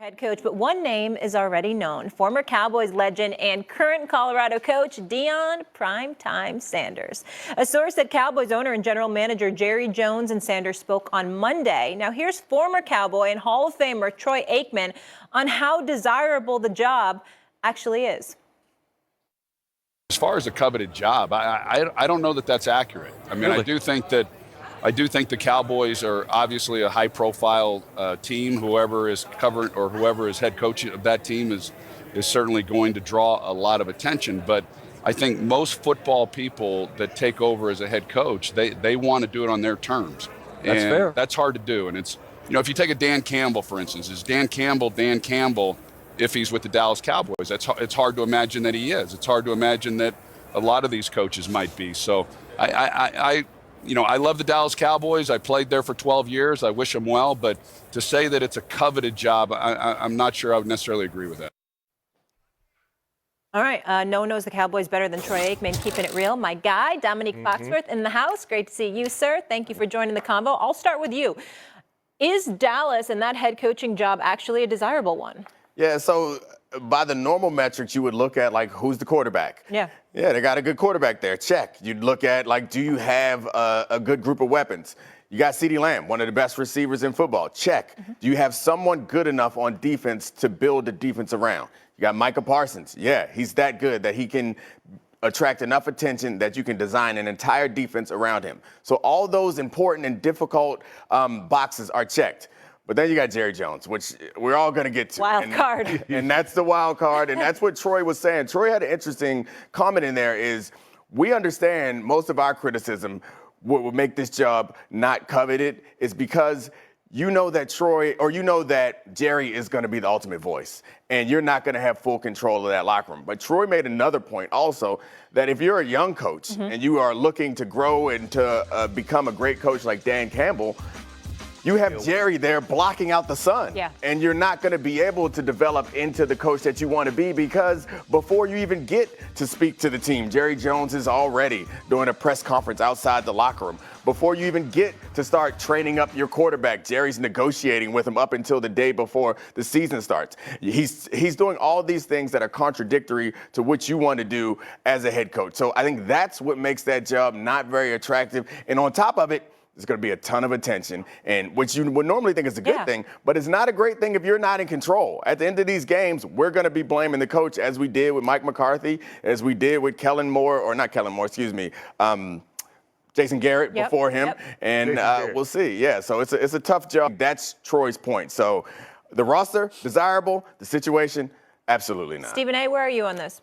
Head coach, but one name is already known. Former Cowboys legend and current Colorado coach Deion "Primetime" Sanders. A source said Cowboys owner and general manager Jerry Jones and Sanders spoke on Monday. Now here's former Cowboy and Hall of Famer Troy Aikman on how desirable the job actually is. As far as a coveted job, I don't know that that's accurate. I mean, really? I do think the Cowboys are obviously a high-profile team. Whoever is covered or whoever is head coach of that team is certainly going to draw a lot of attention. But I think most football people that take over as a head coach, they want to do it on their terms. That's fair. That's hard to do. And it's, if you take a Dan Campbell, for instance, is Dan Campbell if he's with the Dallas Cowboys? It's hard to imagine that he is. It's hard to imagine that a lot of these coaches might be. So I love the Dallas Cowboys. I played there for 12 years. I wish them well. But to say that it's a coveted job, I'm not sure I would necessarily agree with that. All right. No one knows the Cowboys better than Troy Aikman, keeping it real. My guy, Dominique Foxworth, in the house. Great to see you, sir. Thank you for joining the convo. I'll start with you. Is Dallas and that head coaching job actually a desirable one? Yeah, so by the normal metrics, you would look at, like, who's the quarterback? Yeah, they got a good quarterback there. Check. You'd look at, like, do you have a good group of weapons? You got CeeDee Lamb, one of the best receivers in football. Check. Do you have someone good enough on defense to build the defense around? You got Micah Parsons. Yeah, he's that good that he can attract enough attention that you can design an entire defense around him. So all those important and difficult boxes are checked. But then you got Jerry Jones, which we're all going to get to. Wild card. And that's the wild card. And that's what Troy was saying. Troy had an interesting comment in there is we understand most of our criticism, what would make this job not coveted is because you know that Jerry is going to be the ultimate voice. And you're not going to have full control of that locker room. But Troy made another point also that if you're a young coach and you are looking to grow and to become a great coach like Dan Campbell, you have Jerry there blocking out the sun. Yeah. And you're not going to be able to develop into the coach that you want to be because before you even get to speak to the team, Jerry Jones is already doing a press conference outside the locker room. Before you even get to start training up your quarterback, Jerry's negotiating with him up until the day before the season starts. He's doing all these things that are contradictory to what you want to do as a head coach. So I think that's what makes that job not very attractive. And on top of it, there's going to be a ton of attention, and which you would normally think is a good thing, but it's not a great thing if you're not in control. At the end of these games, we're going to be blaming the coach as we did with Mike McCarthy, as we did with Jason Garrett before him, and we'll see. Yeah, so it's a tough job. That's Troy's point. So the roster, desirable. The situation, absolutely not. Stephen A., where are you on this?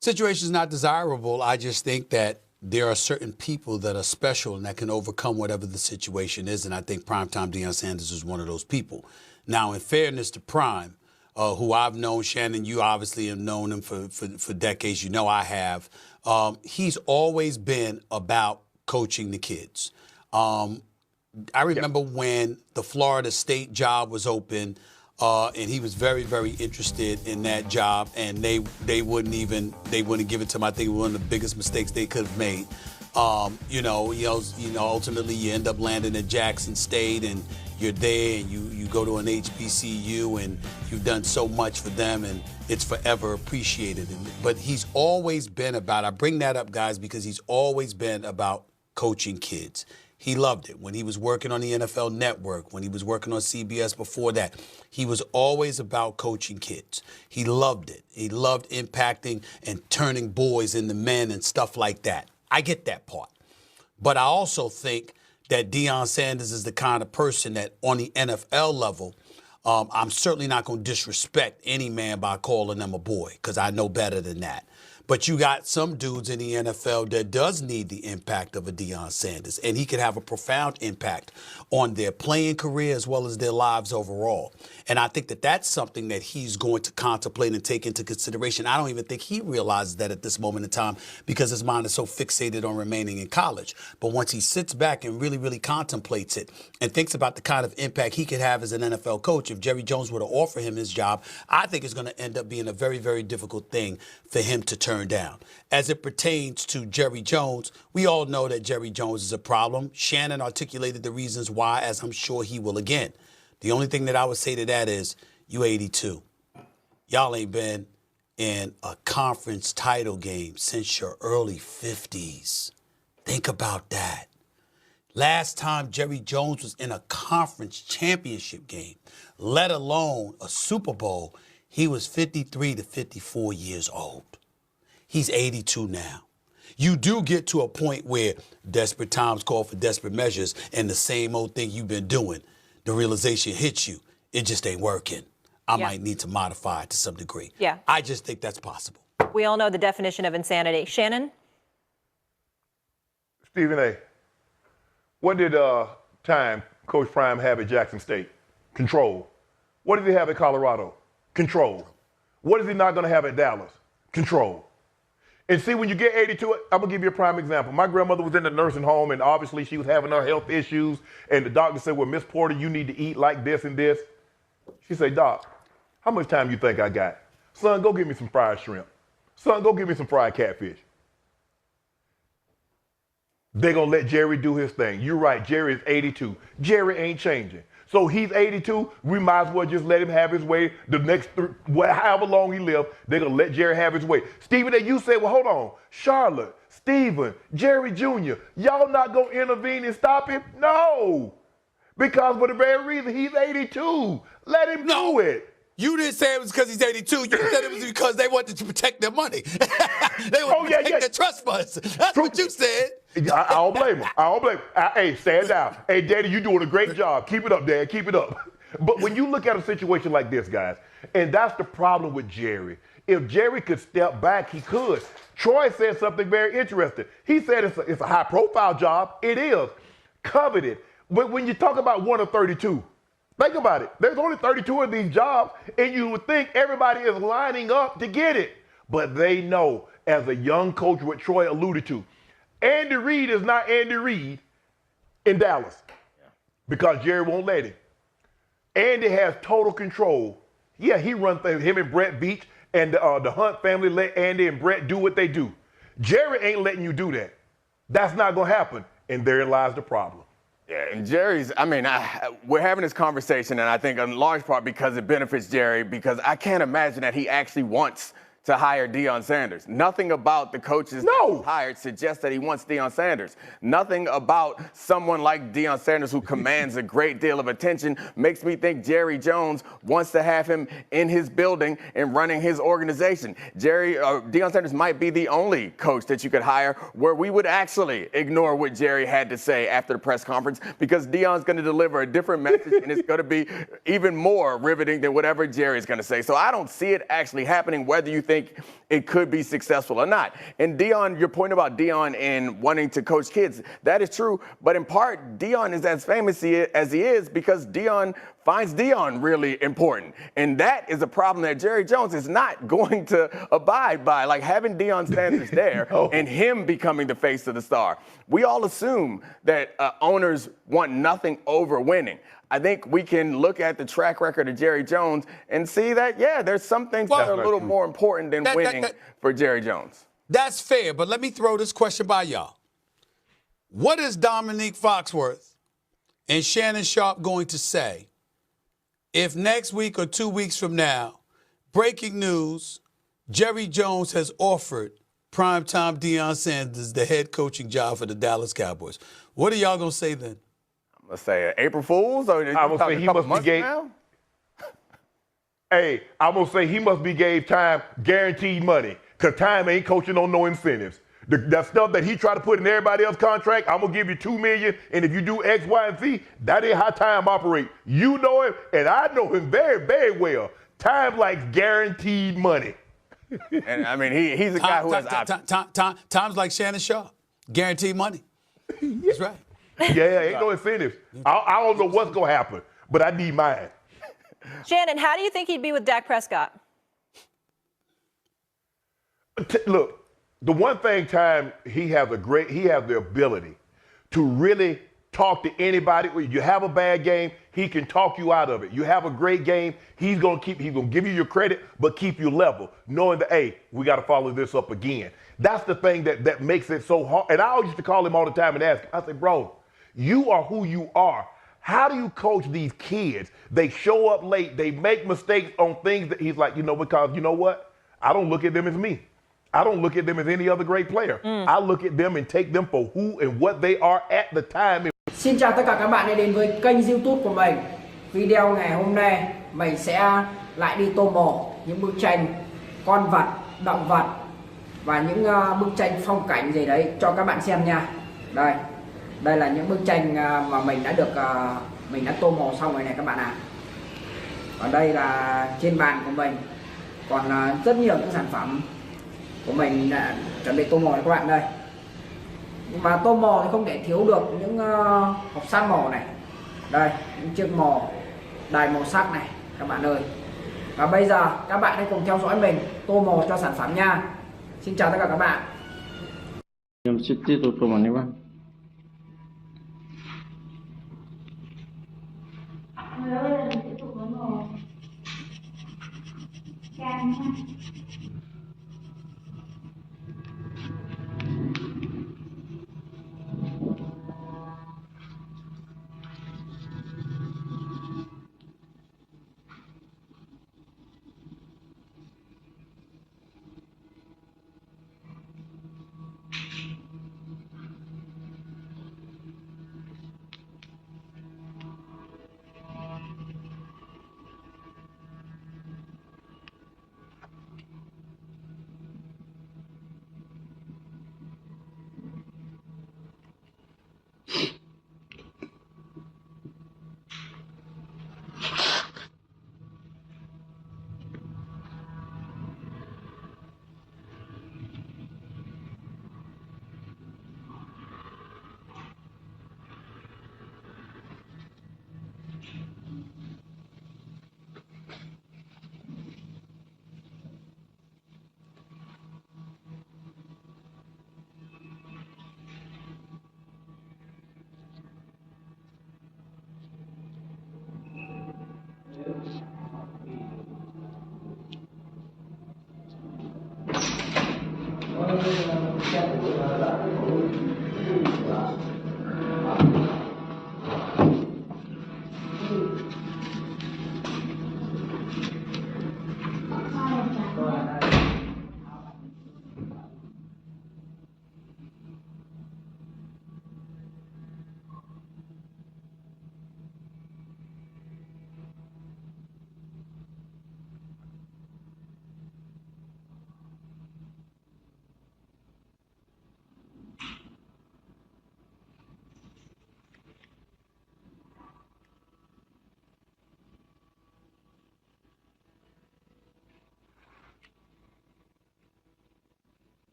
Situation is not desirable. I just think that there are certain people that are special and that can overcome whatever the situation is, and I think Primetime Deion Sanders is one of those people. Now, in fairness to Prime, who I've known, Shannon, you obviously have known him for decades. You know I have. He's always been about coaching the kids. I remember when the Florida State job was open, and he was very, very interested in that job, and they wouldn't give it to him. I think it was one of the biggest mistakes they could have made. Ultimately you end up landing at Jackson State, and you're there, and you go to an HBCU, and you've done so much for them, and it's forever appreciated. But he's always been about. I bring that up, guys, because he's always been about coaching kids. He loved it. When he was working on the NFL Network, when he was working on CBS before that, he was always about coaching kids. He loved it. He loved impacting and turning boys into men and stuff like that. I get that part. But I also think that Deion Sanders is the kind of person that on the NFL level, I'm certainly not going to disrespect any man by calling them a boy, because I know better than that. But you got some dudes in the NFL that does need the impact of a Deion Sanders, and he could have a profound impact on their playing career as well as their lives overall. And I think that that's something that he's going to contemplate and take into consideration. I don't even think he realizes that at this moment in time because his mind is so fixated on remaining in college. But once he sits back and really, really contemplates it and thinks about the kind of impact he could have as an NFL coach, if Jerry Jones were to offer him his job, I think it's going to end up being a very, very difficult thing for him to turn down. As it pertains to Jerry Jones, we all know that Jerry Jones is a problem. Shannon articulated the reasons why, as I'm sure he will again. The only thing that I would say to that is You 82. Y'all ain't been in a conference title game since your early 50s. Think about that. Last time Jerry Jones was in a conference championship game, let alone a Super Bowl, he was 53 to 54 years old. He's 82 now. You do get to a point where desperate times call for desperate measures, and the same old thing you've been doing, the realization hits you. It just ain't working. I might need to modify it to some degree. Yeah. I just think that's possible. We all know the definition of insanity. Shannon? Stephen A., what did time Coach Prime have at Jackson State? Control. What does he have at Colorado? Control. What is he not going to have at Dallas? Control. And see, when you get 82, I'm going to give you a prime example. My grandmother was in the nursing home, and obviously she was having her health issues, and the doctor said, well, Miss Porter, you need to eat like this and this. She said, Doc, how much time you think I got? Son, go get me some fried shrimp. Son, go get me some fried catfish. They're going to let Jerry do his thing. You're right, Jerry is 82. Jerry ain't changing. So he's 82, we might as well just let him have his way the next, however long he lives, they're going to let Jerry have his way. Stephen, you said, well, hold on. Charlotte, Stephen, Jerry Jr., y'all not going to intervene and stop him? No. Because for the very reason, he's 82. Let him do it. You didn't say it was because he's 82. You said it was because they wanted to protect their money. They wanted to protect their trust funds. That's what you said. I don't blame him. I don't blame him. Hey, stand down. Hey, Daddy, you're doing a great job. Keep it up, Dad. Keep it up. But when you look at a situation like this, guys, and that's the problem with Jerry. If Jerry could step back, he could. Troy said something very interesting. He said it's a high-profile job. It is. Coveted. But when you talk about one of 32, think about it. There's only 32 of these jobs, and you would think everybody is lining up to get it. But they know, as a young coach, what Troy alluded to, Andy Reid is not Andy Reid in Dallas because Jerry won't let him. Andy has total control. Yeah, he runs things. Him and Brett Beach and the Hunt family let Andy and Brett do what they do. Jerry ain't letting you do that. That's not going to happen, and therein lies the problem. Yeah, and Jerry's, we're having this conversation, and I think in large part because it benefits Jerry, because I can't imagine that he actually wants to hire Deion Sanders. Nothing about the coaches that he's hired suggests that he wants Deion Sanders. Nothing about someone like Deion Sanders, who commands a great deal of attention, makes me think Jerry Jones wants to have him in his building and running his organization. Deion Sanders might be the only coach that you could hire where we would actually ignore what Jerry had to say after the press conference, because Deion's going to deliver a different message and it's going to be even more riveting than whatever Jerry's going to say. So I don't see it actually happening, whether you think it could be successful or not. And Deion, your point about Deion and wanting to coach kids, that is true. But in part, Deion is as famous as he is because Deion finds Deion really important. And that is a problem that Jerry Jones is not going to abide by, like having Deion Sanders there and him becoming the face of the star. We all assume that owners want nothing over winning. I think we can look at the track record of Jerry Jones and see that, yeah, there's some things that are a little more important than winning for Jerry Jones. That's fair, but let me throw this question by y'all. What is Dominique Foxworth and Shannon Sharpe going to say if next week or 2 weeks from now, breaking news, Jerry Jones has offered primetime Deion Sanders the head coaching job for the Dallas Cowboys? What are y'all going to say then? Let's say April Fool's, or I would say he must be gave. Hey, I'm gonna say he must be gave time guaranteed money, cause time ain't coaching on no incentives. That stuff that he tried to put in everybody else's contract, I'm gonna give you $2 million, and if you do X, Y, and Z, that ain't how time operates. You know him, and I know him very, very well. Time likes guaranteed money. And I mean, he's a guy who has options. Times like Shannon Sharpe, guaranteed money. That's right. Yeah, ain't no incentives. I don't know what's going to happen, but I need mine. Shannon, how do you think he'd be with Dak Prescott? Look, the one thing, he has the ability to really talk to anybody. When you have a bad game, he can talk you out of it. You have a great game, he's going to give you your credit, but keep you level, knowing that, hey, we got to follow this up again. That's the thing that makes it so hard. And I used to call him all the time and ask him, I said, bro, you are who you are. How do you coach these kids? They show up late. They make mistakes on things that he's like, because you know what? I don't look at them as me. I don't look at them as any other great player. I look at them and take them for who and what they are at the time. Xin chào tất cả các bạn đã đến với kênh YouTube của mình. Video ngày hôm nay mình sẽ lại đi tô màu những bức tranh con vật, động vật và những bức tranh phong cảnh gì đấy cho các bạn xem nha. Đây là những bức tranh mà mình đã tô màu xong rồi này các bạn ạ. Ở đây là trên bàn của mình còn rất nhiều những sản phẩm của mình đã chuẩn bị tô màu cho các bạn đây. Nhưng mà tô màu thì không thể thiếu được những hộp sắt màu này. Đây, những chiếc màu, đài màu sắc này các bạn ơi. Và bây giờ các bạn hãy cùng theo dõi mình tô màu cho sản phẩm nha. Xin chào tất cả các bạn. Em sẽ tiếp tục tô màu này bạn. Bây giờ mình tiếp tục với màu cam nha.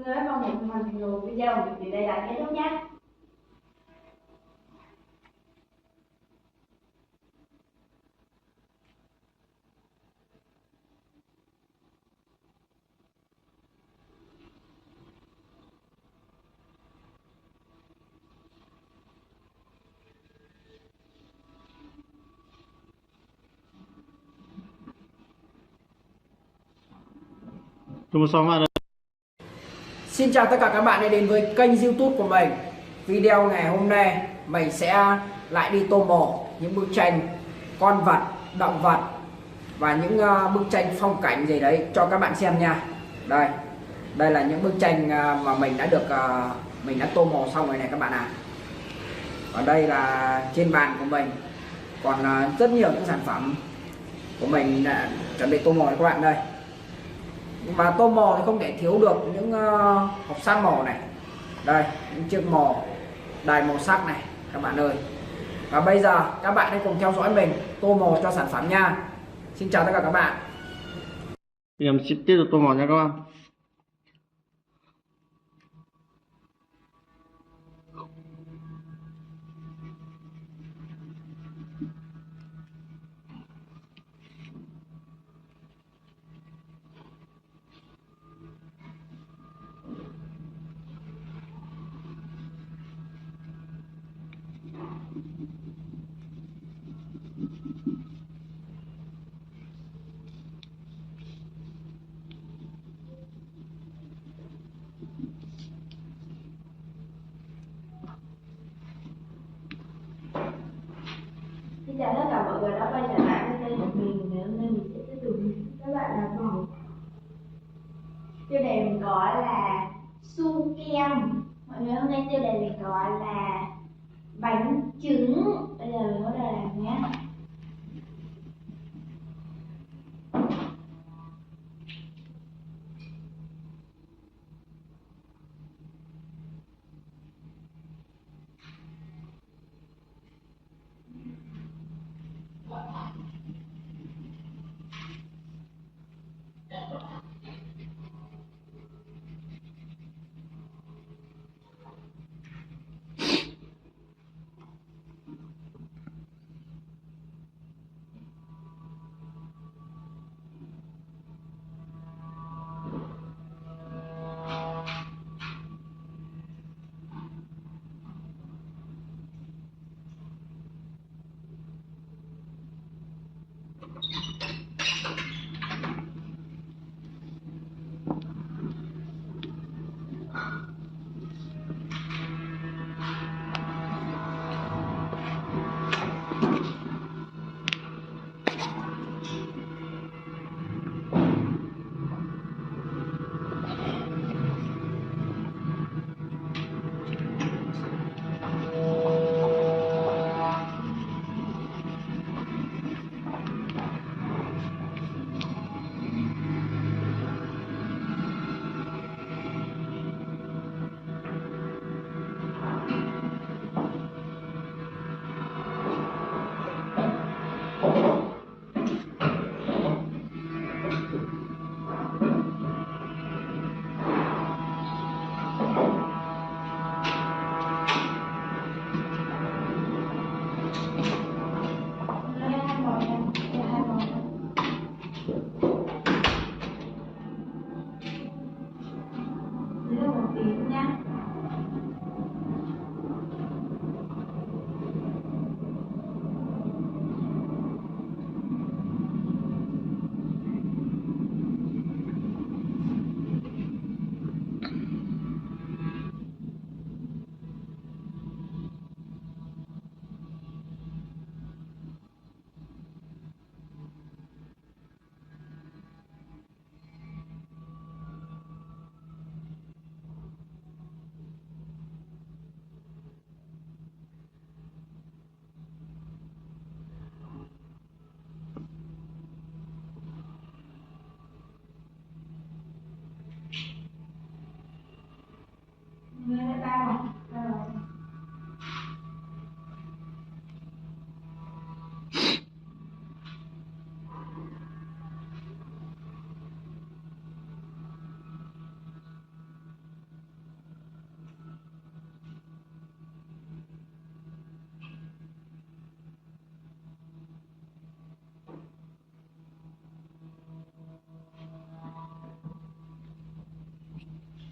Nếu mong nhận mình nhiều video thì đây là kết thúc nhé. Xin chào tất cả các bạn đã đến với kênh YouTube của mình. Video ngày hôm nay mình sẽ lại đi tô màu những bức tranh con vật, động vật và những bức tranh phong cảnh gì đấy cho các bạn xem nha. Đây là những bức tranh mà mình đã tô màu xong rồi này các bạn ạ. Ở đây là trên bàn của mình còn rất nhiều những sản phẩm của mình đã chuẩn bị tô màu cho các bạn đây. Nhưng mà tô màu thì không thể thiếu được những hộp sắt màu này. Đây, những chiếc màu đài màu sắc này các bạn ơi. Và bây giờ các bạn hãy cùng theo dõi mình tô màu cho sản phẩm nha. Xin chào tất cả các bạn. Em sẽ tiếp tục tô màu nha các bạn. Xin chào tất cả mọi người đã quay trở lại với kênh của mình. Ngày hôm nay mình sẽ tiếp tục các bạn làm vòng. Tiêu đề mình gọi là su kem. Mọi người hôm nay tiêu đề mình gọi là bánh trứng. Bây giờ mình bắt đầu làm nhé.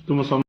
Tô màu